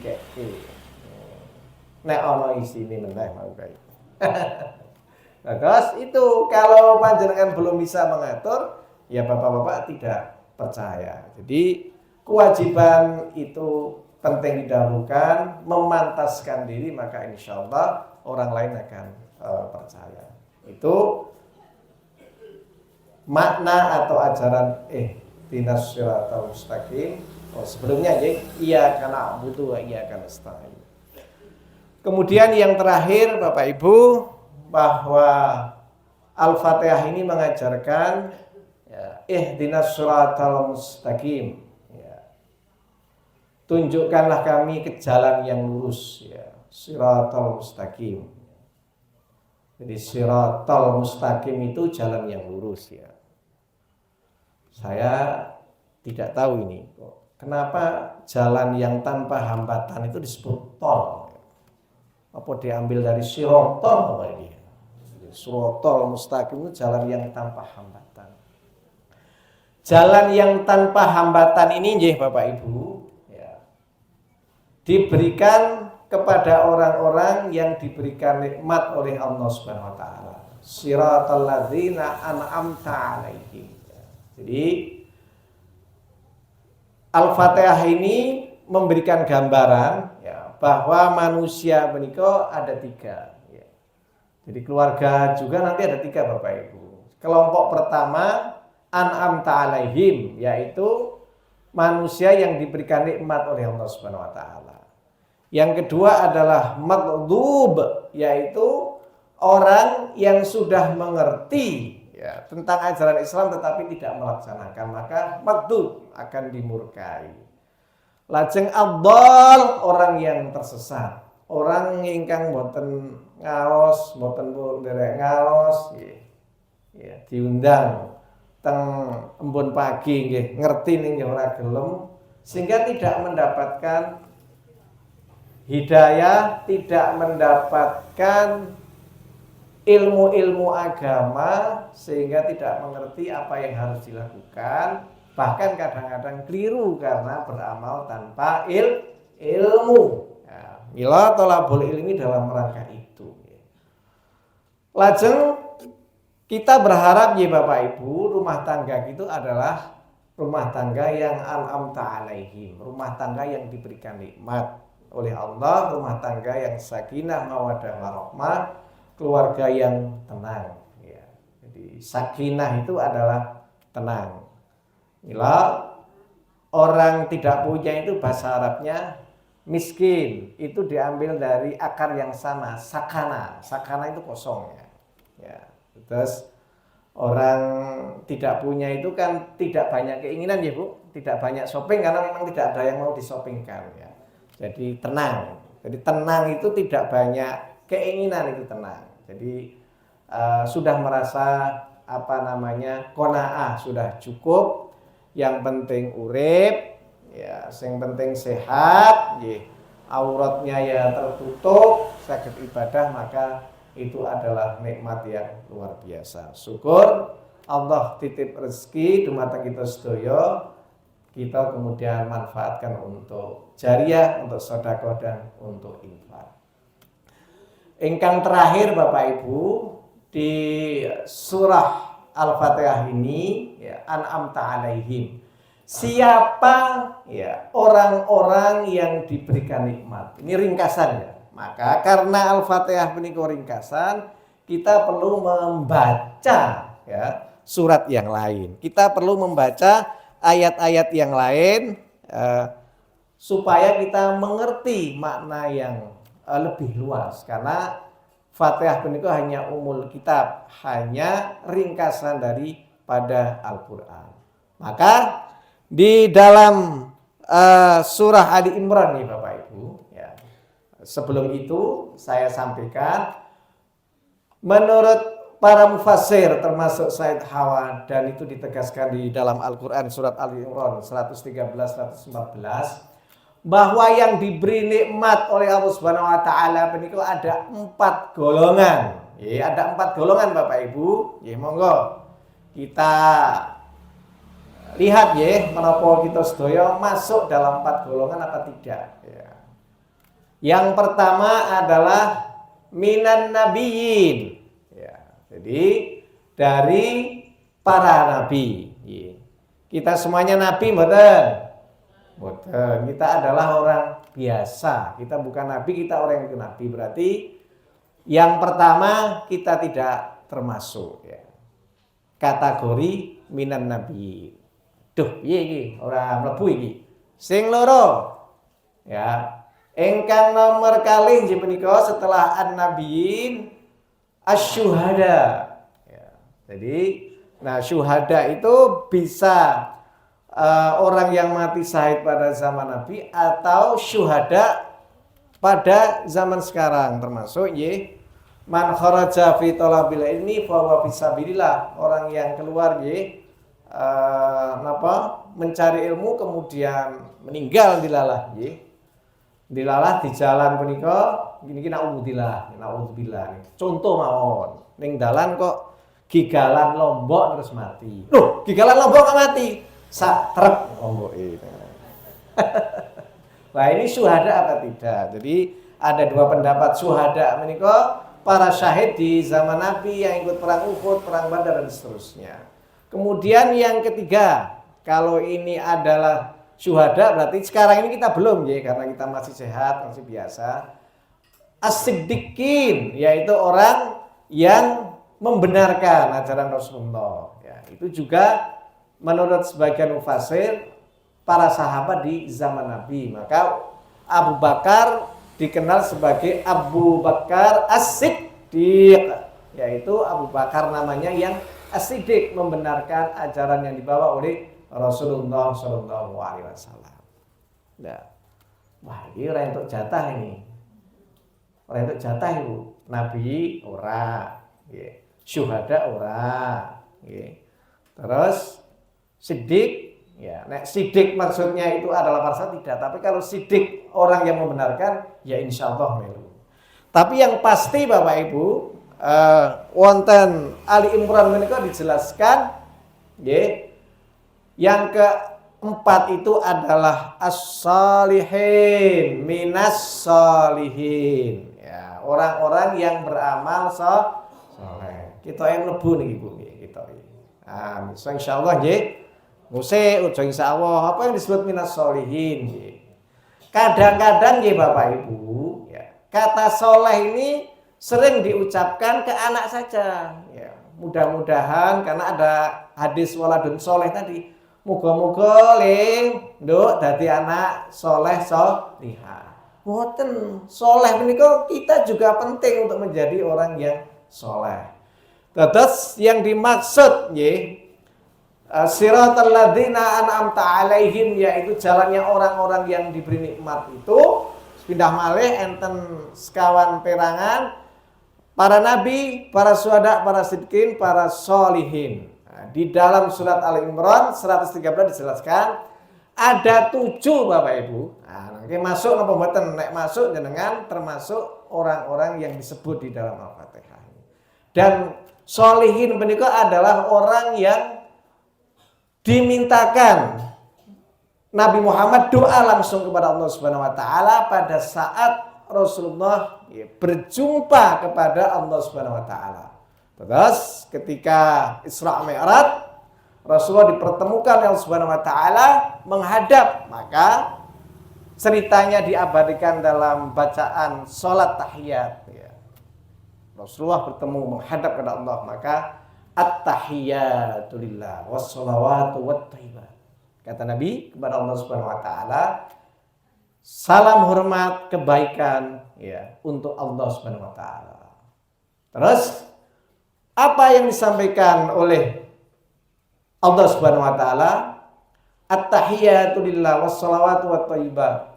nek ono isine meneh mau baik. Terus itu kalau panjenengan belum bisa mengatur, ya bapak-bapak tidak percaya. Jadi kewajiban itu penting didahulukan, memantaskan diri, maka insya Allah orang lain akan percaya. Itu makna atau ajaran ihdinas siratal mustaqim. Sebelumnya ya, iyyaka na'budu wa iyyaka nasta'in. Kemudian yang terakhir Bapak Ibu, bahwa Al-Fatihah ini mengajarkan ya, ihdinas siratal mustaqim. Tunjukkanlah kami ke jalan yang lurus ya, siratal mustaqim. Jadi siratal mustaqim itu jalan yang lurus ya. Saya tidak tahu ini kenapa jalan yang tanpa hambatan itu disebut tol. Apa diambil dari sirotol apa ini? Siratal mustaqim itu jalan yang tanpa hambatan. Jalan yang tanpa hambatan ini nggih Bapak Ibu diberikan kepada orang-orang yang diberikan nikmat oleh Allah Subhanahu wa taala. Siratal ladzina an'amta 'alaihim. Jadi Al-Fatihah ini memberikan gambaran ya, bahwa manusia menika ada tiga ya. Jadi keluarga juga nanti ada tiga Bapak Ibu. Kelompok pertama an'amta 'alaihim, yaitu manusia yang diberikan nikmat oleh Allah Subhanahu wa taala. Yang kedua adalah maghdub, yaitu orang yang sudah mengerti ya, tentang ajaran Islam tetapi tidak melaksanakan, maka maghdub akan dimurkai. Lajeng adhal, orang yang tersesat, orang ingkang boten ngaos, boten nderek ngaos ya, diundang teng embun pagi nggih, ngerti ning ora gelem sehingga tidak mendapatkan hidayah, tidak mendapatkan ilmu-ilmu agama sehingga tidak mengerti apa yang harus dilakukan, bahkan kadang-kadang keliru karena beramal tanpa ilmu. Mila thalabul ilmi dalam rangka itu. Lajeng kita berharap ya Bapak Ibu, rumah tangga itu adalah rumah tangga yang an'amta 'alaihim, rumah tangga yang diberikan nikmat oleh Allah, rumah tangga yang sakinah mawaddah warahmah, keluarga yang tenang ya. Jadi sakinah itu adalah tenang. Bila orang tidak punya itu bahasa Arabnya miskin, itu diambil dari akar yang sama, sakana. Sakana itu kosong ya. Terus orang tidak punya itu kan tidak banyak keinginan ya Bu, tidak banyak shopping karena memang tidak ada yang mau dishoppingkan ya. Jadi tenang. Jadi tenang itu tidak banyak keinginan, itu tenang. Jadi sudah merasa qanaah, sudah cukup. Yang penting urip, ya, yang penting sehat, ya, auratnya ya tertutup, saged ibadah, maka itu adalah nikmat yang luar biasa. Syukur Allah titip rezeki dumateng kita sedaya. kita kemudian manfaatkan untuk jariah, untuk sedekah dan untuk infak. Ingkang terakhir Bapak Ibu di surah Al-Fatihah ini ya, an'amta alaihim. Siapa ya orang-orang yang diberikan nikmat. Ini ringkasan ya. Maka karena Al-Fatihah ini ringkasan, kita perlu membaca ya surat yang lain. Kita perlu membaca ayat-ayat yang lain supaya kita mengerti makna yang lebih luas. Karena Fatihah itu hanya umul kitab, hanya ringkasan daripada Al-Quran. Maka di dalam surah Ali Imran nih Bapak Ibu ya. Sebelum itu saya sampaikan menurut para mufassir termasuk Said Hawa dan itu ditegaskan di dalam Al-Quran surat Ali Imran 113-114 bahwa yang diberi nikmat oleh Allah Subhanahu wa taala itu ada 4 golongan. Ya, ada 4 golongan Bapak Ibu. Ya, monggo kita lihat ya, menapa kita sedaya masuk dalam 4 golongan apa tidak ya. Yang pertama adalah minan nabiyyin. Ya, jadi dari para nabi. Ya. Kita semuanya nabi mboten? Mboten. Kita adalah orang biasa. Kita bukan nabi, kita orang yang nabi. Berarti yang pertama kita tidak termasuk ya. Kategori minan nabi. Duh, piye iki? Ora mlebu iki. Sing loro. Ya. Engkang nomor kalih nggih punika setelah an-nabiyyin asy-syuhada. Ya. Jadi, nah syuhada itu bisa orang yang mati syahid pada zaman Nabi atau syuhada pada zaman sekarang termasuk nggih man kharaja fi talabil ilmi fa huwa fisabilillah, orang yang keluar nggih mencari ilmu kemudian meninggal dilalah nggih. Dilalah di jalan punika niki naudzubillah. Contoh mawon. Ning dalan kok gigalan lombok terus mati. Loh, gigalan lombok kok mati? Sak truk lomboke. Nah, ini syuhada apa tidak? Jadi ada 2 pendapat syuhada menika para syahid di zaman Nabi yang ikut perang Uhud, perang Badar dan seterusnya. Kemudian yang ketiga, kalau ini adalah syuhada berarti sekarang ini kita belum ya karena kita masih sehat, masih biasa. As-siddiqin yaitu orang yang membenarkan ajaran Rasulullah. Ya, itu juga menurut sebagian mufassir para sahabat di zaman Nabi. Maka Abu Bakar dikenal sebagai Abu Bakar As-Siddiq, yaitu Abu Bakar namanya yang As-Siddiq, membenarkan ajaran yang dibawa oleh Rasulullah Shallallahu Alaihi Wasallam. Nah, wah ini orang untuk jatah ini, orang untuk jatah itu Nabi ora, yeah. Syuhada ora, yeah. Terus Siddiq, ya, nek Siddiq maksudnya itu adalah para tidak, tapi kalau Siddiq orang yang membenarkan, ya insya Allah melu. Tapi yang pasti Bapak Ibu, wonten Ali Imran menika dijelaskan, yeah. Yang keempat itu adalah as-salihin minas salihin. Ya, orang-orang yang beramal saleh. Kita yang mlebu niki Bu nggih kita iki. Ah, insyaallah nggih. Muse ujo insyaallah apa yang disebut minas salihin nggih. Kadang-kadang nggih Bapak Ibu, ya. Kata soleh ini sering diucapkan ke anak saja, ya. Mudah-mudahan karena ada hadis waladun soleh tadi. Muga-muga ling nduk dadi anak soleh solihah. Mboten, soleh menika kita juga penting untuk menjadi orang yang soleh. Terus yang dimaksud nggih siratal ladzina an'amta alaihim, yaitu jalannya orang-orang yang diberi nikmat itu pindah malih enten sekawan perangan para nabi, para syuhada, para siddiqin, para sholihin. Di dalam surat Al-Imran 113 dijelaskan ada 7 Bapak Ibu. Nah, nanti masuk napa mboten? Nek masuk jenengan termasuk orang-orang yang disebut di dalam Al-Fatihah. Dan sholihin menika adalah orang yang dimintakan Nabi Muhammad doa langsung kepada Allah Subhanahu wa taala pada saat Rasulullah berjumpa kepada Allah Subhanahu wa taala. Terus ketika Isra Mi'raj, Rasulullah dipertemukan oleh Allah Subhanahu wa taala menghadap, maka ceritanya diabadikan dalam bacaan salat tahiyat. Rasulullah bertemu menghadap kepada Allah, maka at-tahiyatu lillah was-shalawatu wat-thayyibat. Kata Nabi kepada Allah Subhanahu wa taala, salam hormat kebaikan untuk Allah Subhanahu wa taala. Terus apa yang disampaikan oleh Allah Subhanahu wa taala? At-tahiyatu lillah was-shalawatu wat-thayyibat.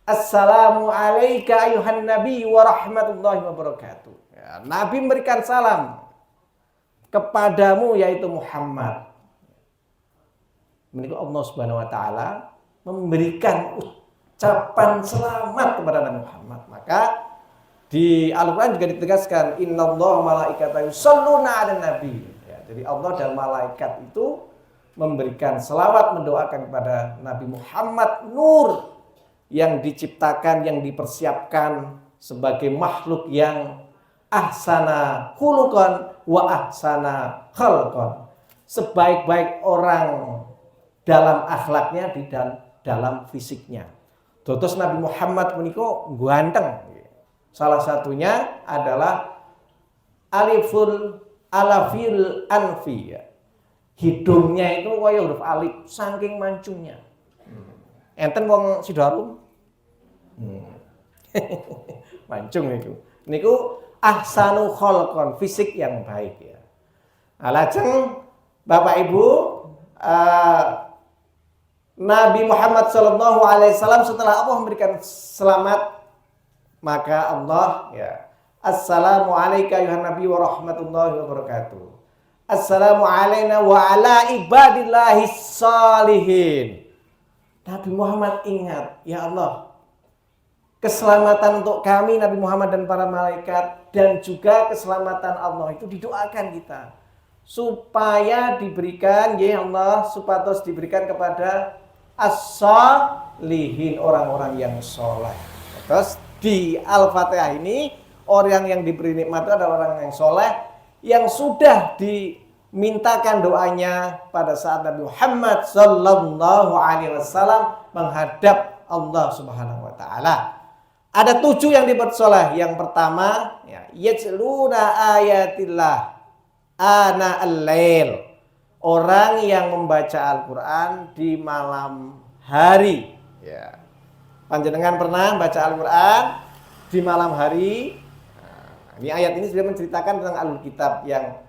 Assalamu alayka ayuhan nabi wa rahmatullahi wa barakatuh. Nabi memberikan salam kepadamu yaitu Muhammad. Menika Allah Subhanahu wa taala memberikan ucapan selamat kepada Nabi Muhammad. Maka di Al-Qur'an juga ditegaskan innallaha malaikatahu yusholluna 'alan nabi. Jadi Allah dan malaikat itu memberikan selawat, mendoakan kepada Nabi Muhammad, nur yang diciptakan, yang dipersiapkan sebagai makhluk yang ahsana khuluqan wa ahsana khalqan. Sebaik-baik orang dalam akhlaknya dan dalam fisiknya. Terus Nabi Muhammad menika ganteng. Salah satunya adalah aliful alafil anfi. Hidungnya itu kaya huruf alif saking mancungnya. Enten wong Sidoarjo. Mancung itu. Niku ahsanu khalqan, fisik yang baik ya. Lajeng Bapak Ibu, Nabi Muhammad SAW setelah Allah memberikan selamat, maka Allah Assalamu alayka ayuhan nabi wa rahmatullahi wa barakatuh. Assalamu alayna wa ala ibadillahi salihin. Nabi Muhammad ingat, ya Allah, keselamatan untuk kami Nabi Muhammad dan para malaikat, dan juga keselamatan Allah itu didoakan kita supaya diberikan, ya Allah, supados diberikan kepada as-salihin, orang-orang yang soleh. Terus di Al-Fatihah ini orang yang diberi nikmat itu adalah orang yang soleh, yang sudah dimintakan doanya pada saat Nabi Muhammad sallallahu alaihi wasallam menghadap Allah Subhanahu wa taala. Ada 7 yang dipersoleh. Yang pertama, yajluna ayatillah ana al-lail. Orang yang membaca Al-Quran di malam hari. Panjenengan pernah baca Al-Quran di malam hari? Nah, ini ayat ini sudah menceritakan tentang Ahlul Kitab yang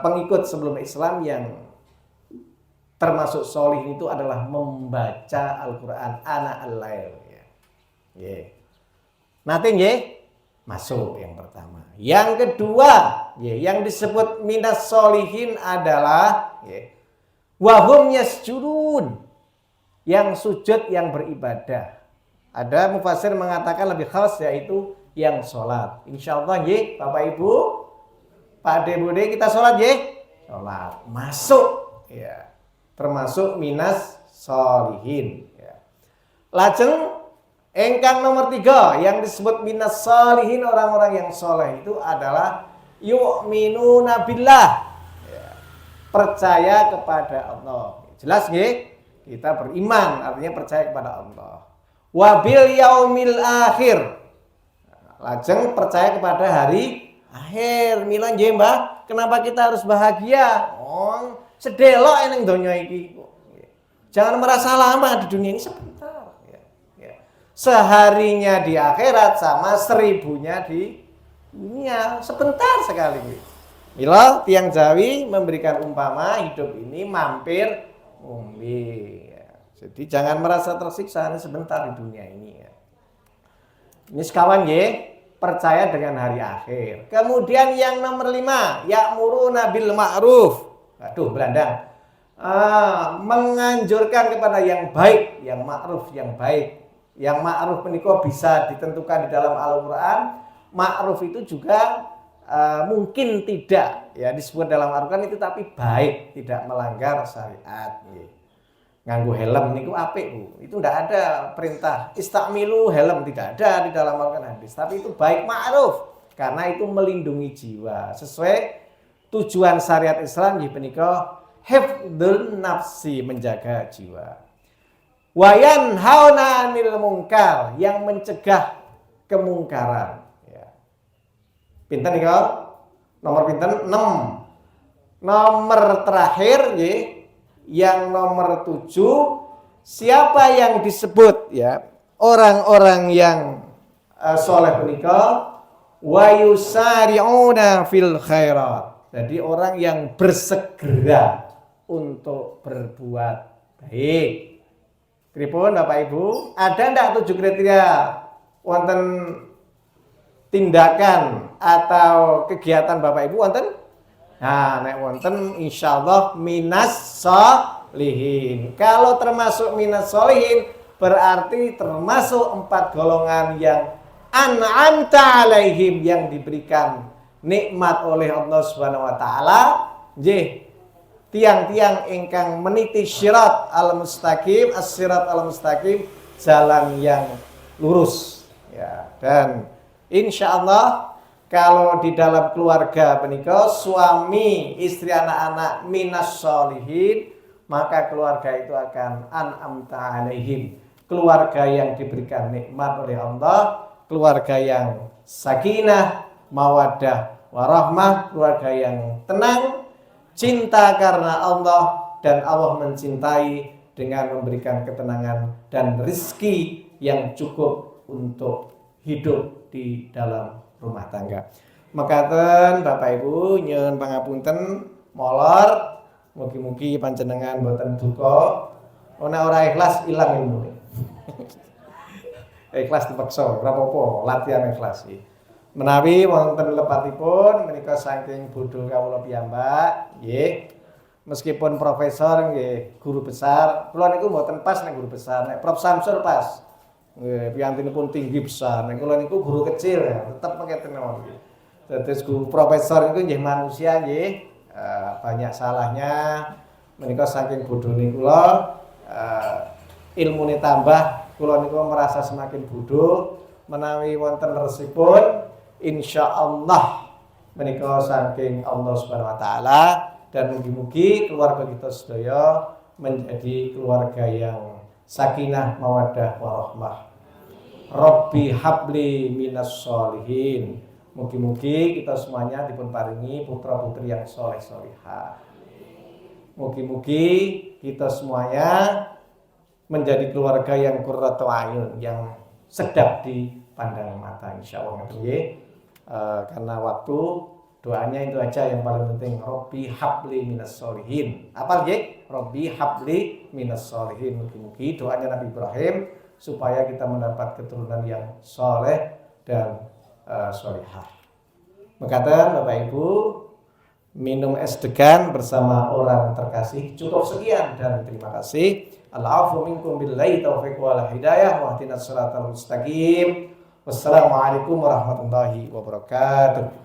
pengikut sebelum Islam yang termasuk solih itu adalah membaca Al-Quran ana al-lail. Nanti masuk yang pertama. Yang kedua, yang disebut minas solihin adalah wahum yasjudun, yang sujud, yang beribadah. Ada mufassir mengatakan lebih khas yaitu yang sholat. Insyaallah Bapak Ibu, Pak De Bude, kita sholat sholat. Masuk termasuk minas solihin. Lajeng engkang nomor 3 yang disebut minas solihin, orang-orang yang soleh itu adalah yu'minuna billah, percaya kepada Allah. Jelas kita beriman artinya percaya kepada Allah. Wabil yaumil akhir, lajeng percaya kepada hari akhir. Mila Mbah, kenapa kita harus bahagia? Sedelok eneng donya iki. Jangan merasa lama di dunia ini, sebentar. Seharinya di akhirat sama 1000-nya di dunia, sebentar sekali. Mila tiang Jawi memberikan umpama hidup ini mampir umbi. Jadi jangan merasa tersiksa, ini sebentar di dunia ini. Ini sekawan percaya dengan hari akhir. Kemudian yang nomor 5, ya'muruna bil ma'ruf. Aduh, belandang. Menganjurkan kepada yang baik, yang ma'ruf, yang baik. Yang ma'ruf menika bisa ditentukan di dalam Al-Quran. Ma'ruf itu juga mungkin tidak disebut dalam Al-Quran itu, tapi baik, tidak melanggar syariat. nganggo helm niku apik Bu. Itu ndak ada perintah istamilu helm, tidak ada di dalam Al-Qur'an hadis. Tapi itu baik ma'ruf karena itu melindungi jiwa sesuai tujuan syariat Islam nggih menika hifdzun nafsi, menjaga jiwa. Wayan hauna 'anil munkar, yang mencegah kemungkaran ya. Pinten niku? Nomor pinten? 6. Nomor terakhir nggih yang nomor 7, siapa yang disebut ya orang-orang yang soleh menika wa yusari'una fil khairat. Jadi orang yang bersegera untuk berbuat baik. Pripun Bapak Ibu? Ada ndak 7 kriteria wonten tindakan atau kegiatan Bapak Ibu wonten? Nah, nek wonten insyaallah minas sholihin. Kalau termasuk minas sholihin berarti termasuk 4 golongan yang an'amta alaihim, yang diberikan nikmat oleh Allah Subhanahu wa taala. Nggih, tiang-tiang ingkang meniti syirat al-mustaqim, as-sirat al-mustaqim, jalan yang lurus ya. Dan insyaallah kalau di dalam keluarga menika suami, istri, anak-anak minas sholihin, maka keluarga itu akan an'amta alaihim, keluarga yang diberikan nikmat oleh Allah, keluarga yang sakinah, mawaddah, warahmah, keluarga yang tenang, cinta karena Allah, dan Allah mencintai dengan memberikan ketenangan dan rezeki yang cukup untuk hidup di dalam rumah tangga. Mekaten Bapak Ibu nyuwun pangapunten molor, mugi-mugi panjenengan boten duka. Ana ora ikhlas ilang ilmune. Ikhlas dipaksa, ora apa-apa, latihan ikhlas iki. Menawi wonten lepatipun menika saking bodho kawula piyambak, nggih. Meskipun profesor nggih, guru besar, kula niku mboten pas nek guru besar, nek Prof Samsur pas. Nggih, piyantunipun tinggi besar. Nek kula niku guru kecil ya, tetep mekaten mawon. Dados guru profesor niku nggih manusia nggih, banyak salahnya. Menika saking bodhone kula, ilmune tambah, kula niku merasa semakin bodoh. Menawi wonten resipun, insyaallah menika saking Allah Subhanahu wa taala, dan mugi-mugi keluarga kita sedaya menjadi keluarga yang sakinah, mawaddah, warahmah. Rabbi habli minas sholihin. Mugi-mugi kita semuanya dipun paringi putra-putri yang soleh-solihah. Mugi-mugi kita semuanya menjadi keluarga yang qurratu ayun, yang sedap dipandang mata, insyaallah nggih. Karena waktu, doanya itu aja yang paling penting. Rabbi habli minas sholihin. Apa nggih? Rabbi habli minas sholihin. Mugi-mugi doanya Nabi Ibrahim supaya kita mendapat keturunan yang soleh dan solihah. Mekaten Bapak Ibu, minum es degan bersama orang terkasih cukup sekian, dan terima kasih. Al-'afwu minkum billahi taufiq wal hidayah wa ihdinas siratal mustaqim. Wassalamualaikum warahmatullahi wabarakatuh.